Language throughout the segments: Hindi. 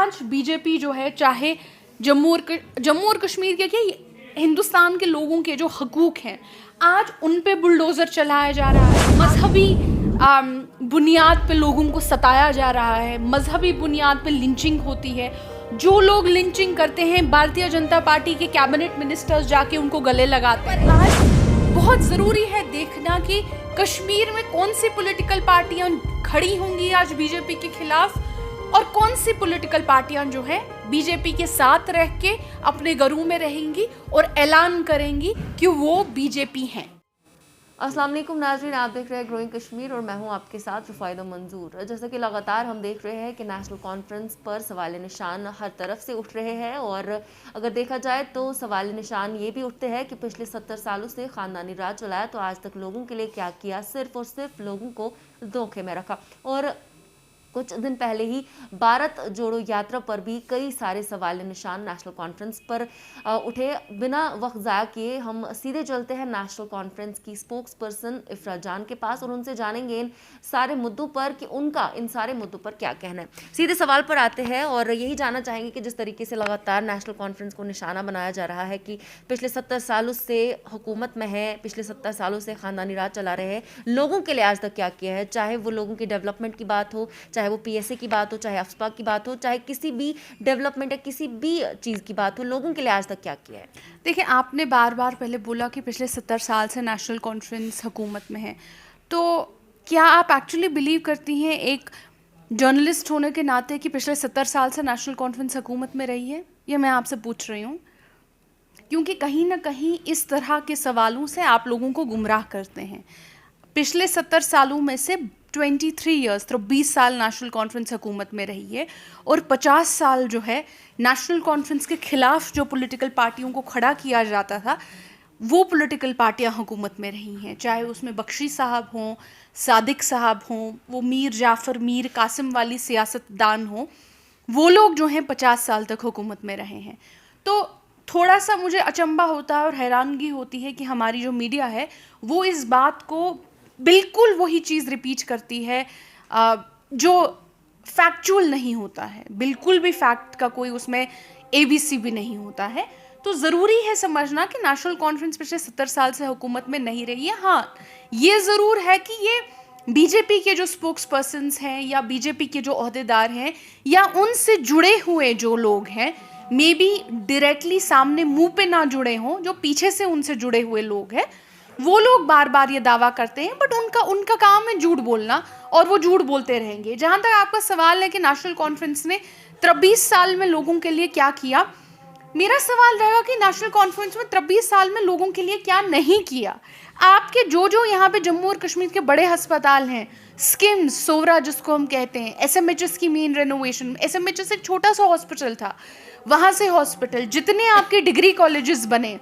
आज बीजेपी जो है, चाहे जम्मू और कश्मीर के क्या, हिंदुस्तान के लोगों के जो हकूक हैं, आज उन पे बुलडोज़र चलाया जा रहा है। मजहबी बुनियाद पे लोगों को सताया जा रहा है, मजहबी बुनियाद पे लिंचिंग होती है। जो लोग लिंचिंग करते हैं, भारतीय जनता पार्टी के कैबिनेट मिनिस्टर्स जाके उनको गले लगाते हैं। आज बहुत ज़रूरी है देखना कि कश्मीर में कौन सी पॉलिटिकल पार्टियां खड़ी होंगी आज बीजेपी के खिलाफ, और कौन सी पॉलिटिकल पार्टियां जो है बीजेपी के साथ रह के अपने घरों में रहेंगी और ऐलान करेंगी कि वो बीजेपी हैं। अस्सलाम वालेकुम नाज़रीन, आप देख रहे हैं ग्रोइंग कश्मीर और मैं हूं आपके साथ रुफ़ाइदा मंजूर। जैसा कि लगातार हम देख रहे हैं कि नेशनल कॉन्फ्रेंस पर सवाल निशान हर तरफ से उठ रहे हैं, और अगर देखा जाए तो सवाल निशान ये भी उठते हैं कि पिछले 70 सालों से ख़ानदानी राज चलाया तो आज तक लोगों के लिए क्या किया, सिर्फ और सिर्फ लोगों को धोखे में रखा। और कुछ दिन पहले ही भारत जोड़ो यात्रा पर भी कई सारे सवाल निशान नेशनल कॉन्फ्रेंस पर उठे। बिना वक्त ज़ाया किए हम सीधे चलते हैं नेशनल कॉन्फ्रेंस की स्पोक्स पर्सन इफ्रा जान के पास और उनसे जानेंगे इन सारे मुद्दों पर कि उनका इन सारे मुद्दों पर क्या कहना है। सीधे सवाल पर आते हैं और यही जानना चाहेंगे कि जिस तरीके से लगातार नेशनल कॉन्फ्रेंस को निशाना बनाया जा रहा है कि पिछले 70 सालों से हुकूमत में है, पिछले 70 सालों से ख़ानदानी राज चला रहे हैं, लोगों के लिए आज तक क्या किया है, चाहे वो लोगों की डेवलपमेंट की बात हो, चाहे वो पीएसए की बात हो, चाहे अफस्पा की बात हो, चाहे किसी भी डेवलपमेंट या किसी भी चीज़ की बात हो, लोगों के लिए आज तक क्या किया है। देखिए, आपने बार बार पहले बोला कि पिछले 70 साल से नेशनल कॉन्फ्रेंस हुकूमत में है, तो क्या आप एक्चुअली बिलीव करती हैं एक जर्नलिस्ट होने के नाते कि पिछले 70 साल से नेशनल कॉन्फ्रेंस हुकूमत में रही है? ये मैं आपसे पूछ रही हूँ, क्योंकि कहीं ना कहीं इस तरह के सवालों से आप लोगों को गुमराह करते हैं। पिछले 70 सालों में से 23 ईयर्स, तो 20 साल नेशनल कॉन्फ्रेंस हुकूमत में रही है, और 50 साल जो है नेशनल कॉन्फ्रेंस के खिलाफ जो पॉलिटिकल पार्टियों को खड़ा किया जाता था, वो पॉलिटिकल पार्टियां हुकूमत में रही हैं। चाहे उसमें बख्शी साहब हों, सादिक साहब हों, वो मीर जाफ़र, मीर कासिम वाली सियासतदान हों, वो लोग जो हैं 50 साल तक हुकूमत में रहे हैं। तो थोड़ा सा मुझे अचंभा होता है और हैरानगी होती है कि हमारी जो मीडिया है वो इस बात को बिल्कुल वही चीज़ रिपीट करती है जो फैक्चुअल नहीं होता है। बिल्कुल भी फैक्ट का कोई उसमें ABC भी नहीं होता है। तो ज़रूरी है समझना कि नेशनल कॉन्फ्रेंस पिछले 70 साल से हुकूमत में नहीं रही है। हाँ, ये ज़रूर है कि ये बीजेपी के जो स्पोक्स पर्सन्स हैं या बीजेपी के जो ओहदेदार हैं या उनसे जुड़े हुए जो लोग हैं, मे बी डायरेक्टली सामने मुंह पे ना जुड़े हों, जो पीछे से उनसे जुड़े हुए लोग हैं, वो लोग बार बार ये दावा करते हैं, बट उनका काम है झूठ बोलना और वो झूठ बोलते रहेंगे। जहाँ तक आपका सवाल है कि नेशनल कॉन्फ्रेंस ने 23 साल में लोगों के लिए क्या किया, मेरा सवाल रहेगा कि नेशनल कॉन्फ्रेंस में 23 साल में लोगों के लिए क्या नहीं किया। आपके जो यहाँ पे जम्मू और कश्मीर के बड़े अस्पताल हैं, स्किम्स, सोवरा जिसको हम कहते हैं, SMHS की मेन रेनोवेशन, SMHS एक छोटा सा हॉस्पिटल था, वहाँ से हॉस्पिटल, जितने आपके डिग्री कॉलेजेस बने,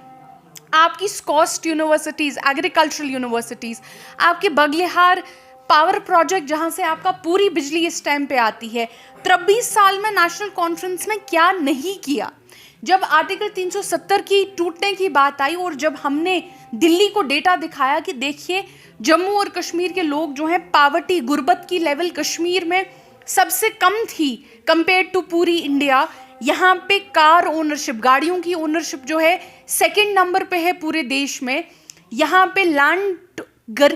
आपकी स्कॉस्ट यूनिवर्सिटीज़, एग्रीकल्चरल यूनिवर्सिटीज़, आपके बगलिहार पावर प्रोजेक्ट जहाँ से आपका पूरी बिजली इस टाइम पे आती है, 23 साल में नेशनल कॉन्फ्रेंस में क्या नहीं किया। जब आर्टिकल 370 की टूटने की बात आई और जब हमने दिल्ली को डेटा दिखाया कि देखिए जम्मू और कश्मीर के लोग जो हैं, पावर्टी, गुर्बत की लेवल कश्मीर में सबसे कम थी कंपेयर टू पूरी इंडिया। यहाँ पे कार ओनरशिप, गाड़ियों की ओनरशिप जो है सेकंड नंबर पे है पूरे देश में। यहाँ पे लैंड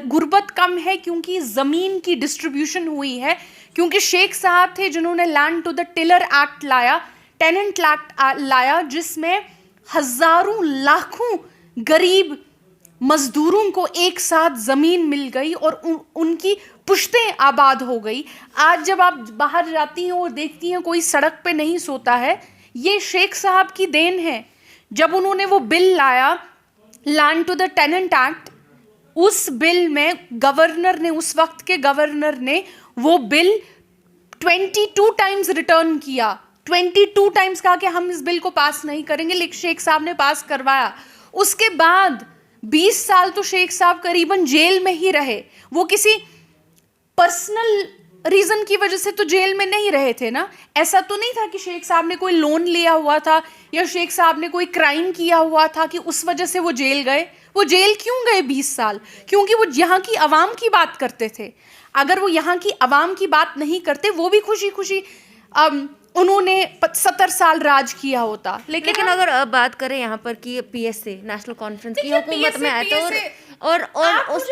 गुर्बत कम है क्योंकि ज़मीन की डिस्ट्रीब्यूशन हुई है, क्योंकि शेख साहब थे जिन्होंने land to the tiller act लाया, टेनेंट एक्ट लाया, जिसमें हज़ारों लाखों गरीब मजदूरों को एक साथ ज़मीन मिल गई और उनकी पुश्तें आबाद हो गई। आज जब आप बाहर जाती हैं और देखती हैं कोई सड़क पे नहीं सोता है, ये शेख साहब की देन है। जब उन्होंने वो बिल लाया, land to the tenant act, उस बिल में गवर्नर ने, उस वक्त के गवर्नर ने वो बिल 22 टाइम्स रिटर्न किया, 22 टाइम्स कहा कि हम इस बिल को पास नहीं करेंगे, लेकिन शेख साहब ने पास करवाया। उसके बाद 20 साल तो शेख साहब करीबन जेल में ही रहे। वो किसी पर्सनल रीजन की वजह से तो जेल में नहीं रहे थे ना। ऐसा तो नहीं था कि शेख साहब ने कोई लोन लिया हुआ था या शेख साहब ने कोई क्राइम किया हुआ था कि उस वजह से वो जेल गए। वो जेल क्यों गए 20 साल? क्योंकि वो यहाँ की आवाम की बात करते थे। अगर वो यहाँ की आवाम की बात नहीं करते, वो भी खुशी खुशी उन्होंने 70 साल राज किया होता। लेकिन अगर बात करें यहाँ पर कि पीएसए नेशनल कॉन्फ्रेंस की हुकूमत में आए तो और उस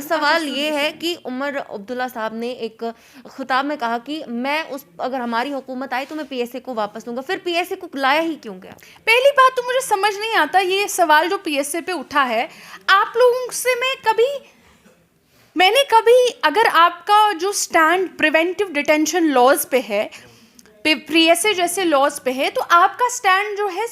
सवाल ये है कि उमर अब्दुल्ला साहब ने एक खिताब में कहा कि मैं अगर हमारी हुकूमत आई तो मैं पीएसए को वापस लूंगा। फिर पीएसए को लाया ही क्यों गया? पहली बात तो मुझे समझ नहीं आता ये सवाल जो पीएसए पे उठा है। आप लोगों से मैंने कभी अगर आपका जो स्टैंड प्रिवेंटिव डिटेंशन लॉज पे है, पीएसए जैसे लॉज पे है, तो आपका स्टैंड जो है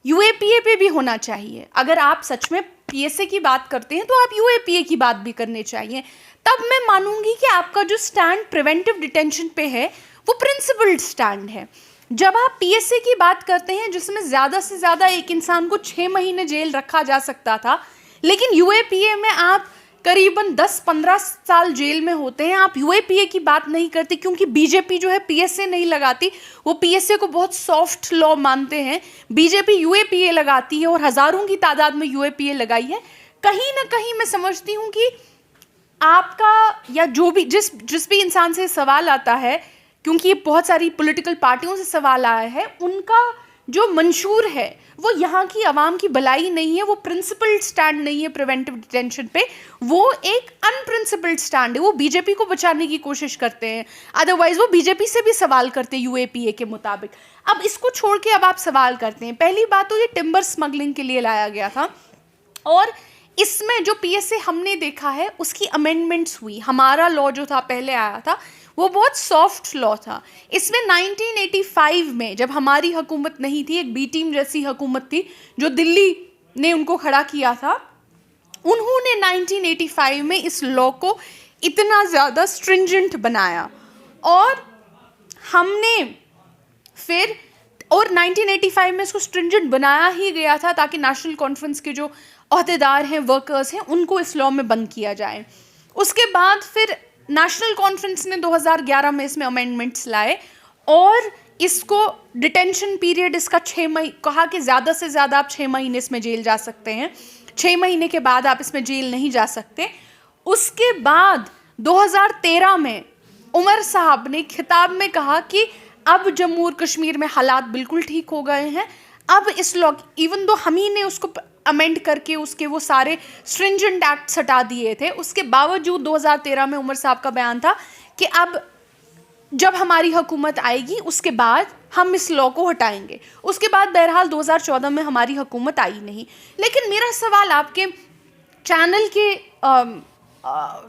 यूएपीए पे भी होना चाहिए। अगर आप सच में पीएसए की बात करते हैं तो आप यूएपीए की बात भी करनी चाहिए। तब मैं मानूंगी कि आपका जो स्टैंड प्रिवेंटिव डिटेंशन पे है वो प्रिंसिपल्ड स्टैंड है। जब आप पीएसए की बात करते हैं जिसमें ज़्यादा से ज़्यादा एक इंसान को 6 महीने जेल रखा जा सकता था, लेकिन यूएपीए में आप करीबन 10-15 साल जेल में होते हैं। आप यूएपीए की बात नहीं करते क्योंकि बीजेपी जो है पीएसए नहीं लगाती, वो पीएसए को बहुत सॉफ्ट लॉ मानते हैं। बीजेपी यूएपीए लगाती है और हज़ारों की तादाद में यूएपीए लगाई है। कहीं ना कहीं मैं समझती हूँ कि आपका या जो भी जिस भी इंसान से सवाल आता है, क्योंकि ये बहुत सारी पॉलिटिकल पार्टियों से सवाल आया है, उनका जो मंशूर है वो यहाँ की आवाम की भलाई नहीं है, वो प्रिंसिपल्ड स्टैंड नहीं है प्रिवेंटिव डिटेंशन पे, वो एक अनप्रिंसिपल्ड स्टैंड है। वो बीजेपी को बचाने की कोशिश करते हैं, अदरवाइज वो बीजेपी से भी सवाल करते हैं यूएपीए के मुताबिक। अब इसको छोड़ के अब आप सवाल करते हैं। पहली बात तो ये टिम्बर स्मगलिंग के लिए लाया गया था और इसमें जो पीएसए हमने देखा है उसकी अमेंडमेंट्स हुई। हमारा लॉ जो था पहले आया था वो बहुत सॉफ्ट लॉ था। इसमें 1985 में जब हमारी हुकूमत नहीं थी, एक बी टीम जैसी हुकूमत थी जो दिल्ली ने उनको खड़ा किया था, उन्होंने 1985 में इस लॉ को इतना ज़्यादा स्ट्रिंजेंट बनाया और हमने फिर 1985 में इसको स्ट्रिंजेंट बनाया ही गया था ताकि नेशनल कॉन्फ्रेंस के जो अहदेदार हैं, वर्कर्स हैं, उनको इस लॉ में बंद किया जाए। उसके बाद फिर नेशनल कॉन्फ्रेंस ने 2011 में इसमें अमेंडमेंट्स लाए और इसको डिटेंशन पीरियड इसका 6 महीने कहा कि ज़्यादा से ज़्यादा आप 6 महीने इसमें जेल जा सकते हैं, 6 महीने के बाद आप इसमें जेल नहीं जा सकते। उसके बाद 2013 में उमर साहब ने खिताब में कहा कि अब जम्मू और कश्मीर में हालात बिल्कुल ठीक हो गए हैं। अब इस लॉ, इवन दो हम ही ने उसको अमेंड करके उसके वो सारे स्ट्रिंजेंट एक्ट्स हटा दिए थे, उसके बावजूद 2013 में उमर साहब का बयान था कि अब जब हमारी हुकूमत आएगी उसके बाद हम इस लॉ को हटाएंगे। उसके बाद बहरहाल 2014 में हमारी हुकूमत आई नहीं। लेकिन मेरा सवाल आपके चैनल के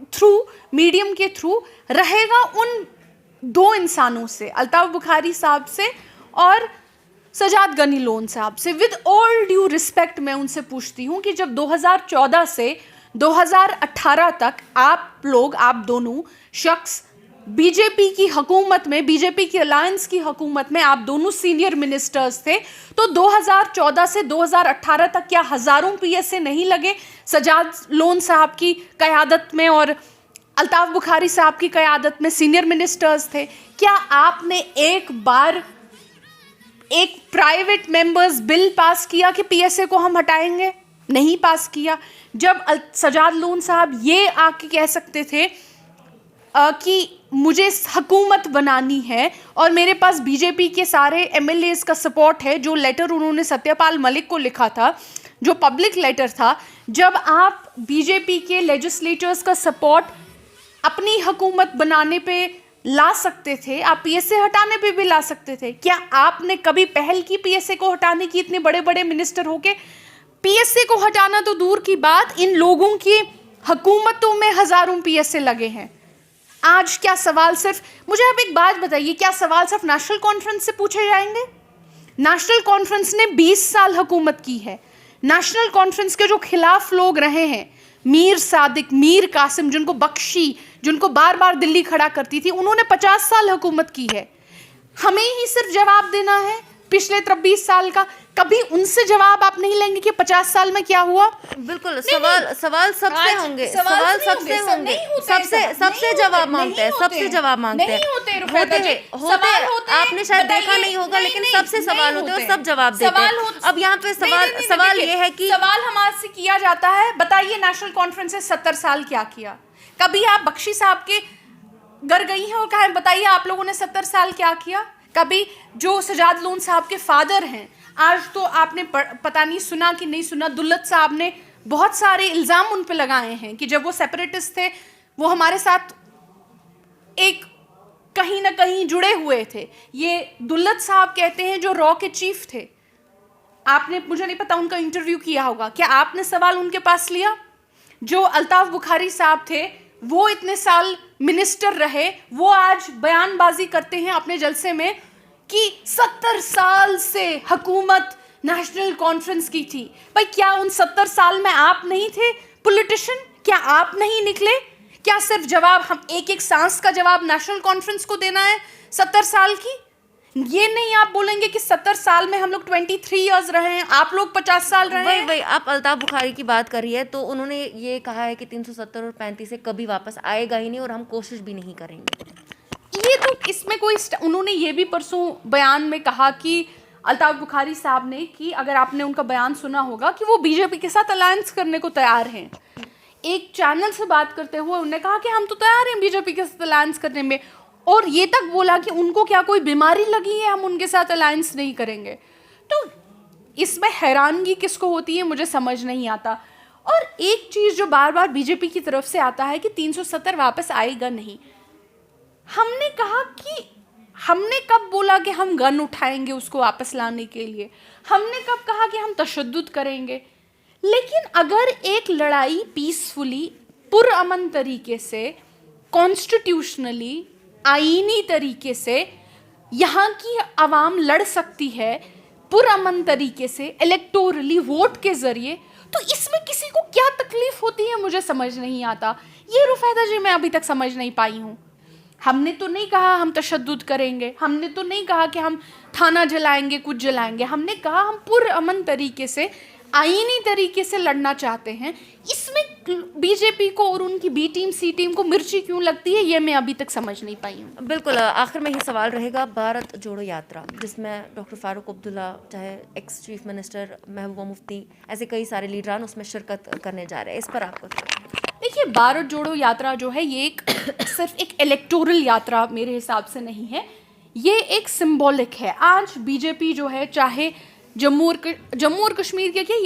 थ्रू, मीडियम के थ्रू रहेगा उन 2 इंसानों से, अल्ताफ बुखारी साहब से और सजाद गनी लोन साहब से। विद ऑल ड्यू रिस्पेक्ट मैं उनसे पूछती हूँ कि जब 2014 से 2018 तक आप लोग, आप दोनों शख्स बीजेपी की हुकूमत में, बीजेपी की अलायंस की हुकूमत में आप दोनों सीनियर मिनिस्टर्स थे, तो 2014 से 2018 तक क्या हज़ारों पीएसए नहीं लगे सजाद लोन साहब की क़यादत में और अल्ताफ बुखारी साहब की क़यादत में सीनियर मिनिस्टर्स थे? क्या आपने एक बार एक प्राइवेट मेंबर्स बिल पास किया कि पीएसए को हम हटाएंगे? नहीं पास किया। जब सजाद लोन साहब ये आके कह सकते थे कि मुझे हुकूमत बनानी है और मेरे पास बीजेपी के सारे एमएलएस का सपोर्ट है, जो लेटर उन्होंने सत्यपाल मलिक को लिखा था, जो पब्लिक लेटर था, जब आप बीजेपी के लेजिस्लेटर्स का सपोर्ट अपनी हुकूमत बनाने पे ला सकते थे, आप पीएसए हटाने पे भी ला सकते थे। क्या आपने कभी पहल की पीएसए को हटाने की? इतने बड़े बड़े मिनिस्टर होके पीएसए को हटाना तो दूर की बात, इन लोगों की हुकूमतों में हज़ारों पीएसए लगे हैं। आज क्या सवाल सिर्फ, मुझे आप एक बात बताइए, क्या सवाल सिर्फ नेशनल कॉन्फ्रेंस से पूछे जाएंगे? नेशनल कॉन्फ्रेंस ने 20 साल हुकूमत की है। नेशनल कॉन्फ्रेंस के जो खिलाफ लोग रहे हैं, मीर सादिक, मीर कासिम, जिनको बख्शी, जिनको बार बार दिल्ली खड़ा करती थी, उन्होंने 50 साल हुकूमत की है। हमें ही सिर्फ जवाब देना है पिछले 23 साल का। कभी उनसे जवाब आप नहीं लेंगे कि 50 साल में क्या हुआ? बिल्कुल, सवाल सबसे होंगे, सवाल सबसे होंगे, सबसे जवाब मांगते हैं, सबसे जवाब मांगते हैं। होते आपने शायद देखा नहीं होगा, लेकिन सबसे सवाल होते हैं और सब जवाब देते हैं। अब यहाँ पे सवाल ये है कि सवाल हमारे से किया जाता है, बताइए नेशनल कॉन्फ्रेंस से 70 साल क्या किया? कभी आप बख्शी साहब के घर गई हैं और कहा बताइए आप लोगों ने 70 साल क्या किया? कभी जो सजाद लोन साहब के फादर हैं, आज तो आपने पता नहीं सुना कि नहीं सुना, दुल्लत साहब ने बहुत सारे इल्ज़ाम उन पे लगाए हैं कि जब वो सेपरेटिस्ट थे वो हमारे साथ एक कहीं ना कहीं जुड़े हुए थे। ये दुल्लत साहब कहते हैं जो रॉ के चीफ थे। आपने, मुझे नहीं पता, उनका इंटरव्यू किया होगा, क्या आपने सवाल उनके पास लिया? जो अल्ताफ बुखारी साहब थे वो इतने साल मिनिस्टर रहे, वो आज बयानबाजी करते हैं अपने जलसे में कि 70 साल से हुकूमत नेशनल कॉन्फ्रेंस की थी। भाई क्या उन 70 साल में आप नहीं थे पॉलिटिशियन? क्या आप नहीं निकले? क्या सिर्फ जवाब हम एक एक सांस का जवाब नेशनल कॉन्फ्रेंस को देना है 70 साल की? ये नहीं आप बोलेंगे कि 70 साल में हम लोग 23 इयर्स रहे हैं, आप लोग 50 साल रहे हैं। वही आप अल्ताफ बुखारी की बात कर रही है, तो उन्होंने ये कहा है कि 370 और 35 से कभी वापस आएगा ही नहीं और हम कोशिश भी नहीं करेंगे। ये तो इसमें कोई उन्होंने ये भी परसों बयान में कहा कि अल्ताफ बुखारी साहब ने, कि अगर आपने उनका बयान सुना होगा, कि वो बीजेपी के साथ अलायंस करने को तैयार हैं। एक चैनल से बात करते हुए उन्होंने कहा कि हम तो तैयार हैं बीजेपी के साथ अलायंस करने में, और ये तक बोला कि उनको क्या कोई बीमारी लगी है, हम उनके साथ अलायंस नहीं करेंगे। तो इसमें हैरानगी किसको होती है मुझे समझ नहीं आता। और एक चीज़ जो बार बार बीजेपी की तरफ से आता है कि 370 वापस आएगा नहीं। हमने कहा कि हमने कब बोला कि हम गन उठाएंगे उसको वापस लाने के लिए? हमने कब कहा कि हम तशद्दुद करेंगे? लेकिन अगर एक लड़ाई पीसफुली, पुरअमन तरीके से, कॉन्स्टिट्यूशनली, आईनी तरीके से यहाँ की आवाम लड़ सकती है, पुरअमन तरीके से, इलेक्टोरली, वोट के ज़रिए, तो इसमें किसी को क्या तकलीफ होती है मुझे समझ नहीं आता। ये रुफैदा जी मैं अभी तक समझ नहीं पाई हूँ। हमने तो नहीं कहा हम तशद्दुद करेंगे, हमने तो नहीं कहा कि हम थाना जलाएंगे, कुछ जलाएंगे। हमने कहा हम पुरअमन तरीके से, आईनी तरीके से लड़ना चाहते हैं। इसमें बीजेपी को और उनकी बी टीम, सी टीम को मिर्ची क्यों लगती है, ये मैं अभी तक समझ नहीं पाई हूँ। बिल्कुल, आखिर में ये सवाल रहेगा, भारत जोड़ो यात्रा जिसमें डॉक्टर फारूक अब्दुल्ला, चाहे ex chief minister Mehbooba Mufti, ऐसे कई सारे लीडरान उसमें शिरकत करने जा रहे हैं, इस पर आपको देखिए, भारत जोड़ो यात्रा जो है ये एक सिर्फ एक इलेक्टोरल यात्रा मेरे हिसाब से नहीं है, ये एक सिंबॉलिक है। आज बीजेपी जो है, चाहे जम्मू और कश्मीर के क्या,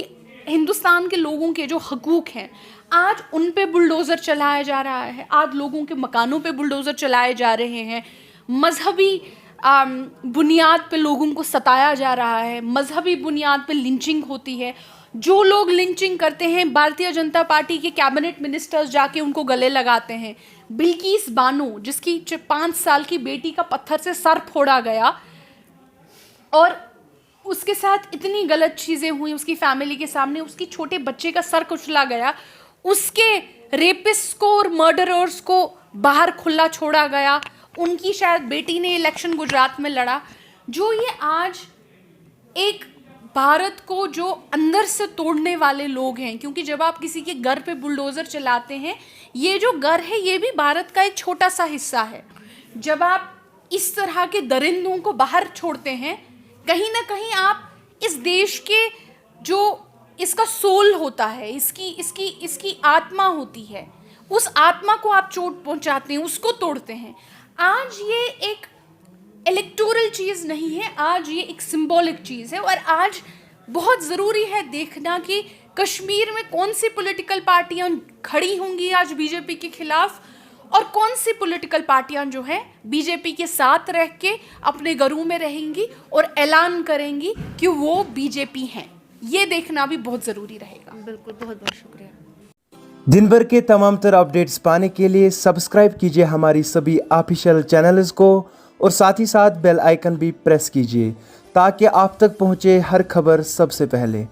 हिंदुस्तान के लोगों के जो हकूक़ हैं, आज उन पे बुलडोज़र चलाया जा रहा है। आज लोगों के मकानों पे बुलडोज़र चलाए जा रहे हैं। मजहबी बुनियाद पे लोगों को सताया जा रहा है। मजहबी बुनियाद पे लिंचिंग होती है। जो लोग लिंचिंग करते हैं, भारतीय जनता पार्टी के कैबिनेट मिनिस्टर्स जाके उनको गले लगाते हैं। बिल्किस बानो, जिसकी 5 साल की बेटी का पत्थर से सर फोड़ा गया और उसके साथ इतनी गलत चीज़ें हुई उसकी फैमिली के सामने, उसकी छोटे बच्चे का सर कुचला गया, उसके रेपिस्ट को और मर्डरर्स को बाहर खुला छोड़ा गया, उनकी शायद बेटी ने इलेक्शन गुजरात में लड़ा। जो ये आज एक भारत को जो अंदर से तोड़ने वाले लोग हैं, क्योंकि जब आप किसी के घर पे बुलडोज़र चलाते हैं, ये जो घर है ये भी भारत का एक छोटा सा हिस्सा है। जब आप इस तरह के दरिंदों को बाहर छोड़ते हैं, कहीं ना कहीं आप इस देश के जो इसका सोल होता है, इसकी आत्मा होती है, उस आत्मा को आप चोट पहुंचाते हैं, उसको तोड़ते हैं। आज ये एक इलेक्टोरल चीज़ नहीं है, आज ये एक सिंबॉलिक चीज़ है। और आज बहुत ज़रूरी है देखना कि कश्मीर में कौन सी पॉलिटिकल पार्टियां खड़ी होंगी आज बीजेपी के खिलाफ, और कौन सी पॉलिटिकल पार्टियां जो है बीजेपी के साथ रह के अपने घरों में रहेंगी और ऐलान करेंगी कि वो बीजेपी हैं। ये देखना भी बहुत ज़रूरी रहेगा। बिल्कुल, बहुत बहुत शुक्रिया। दिन भर के तमाम तरह अपडेट्स पाने के लिए सब्सक्राइब कीजिए हमारी सभी ऑफिशियल चैनल्स को और साथ ही साथ बेल आइकन भी प्रेस कीजिए ताकि आप तक पहुंचे हर खबर सबसे पहले।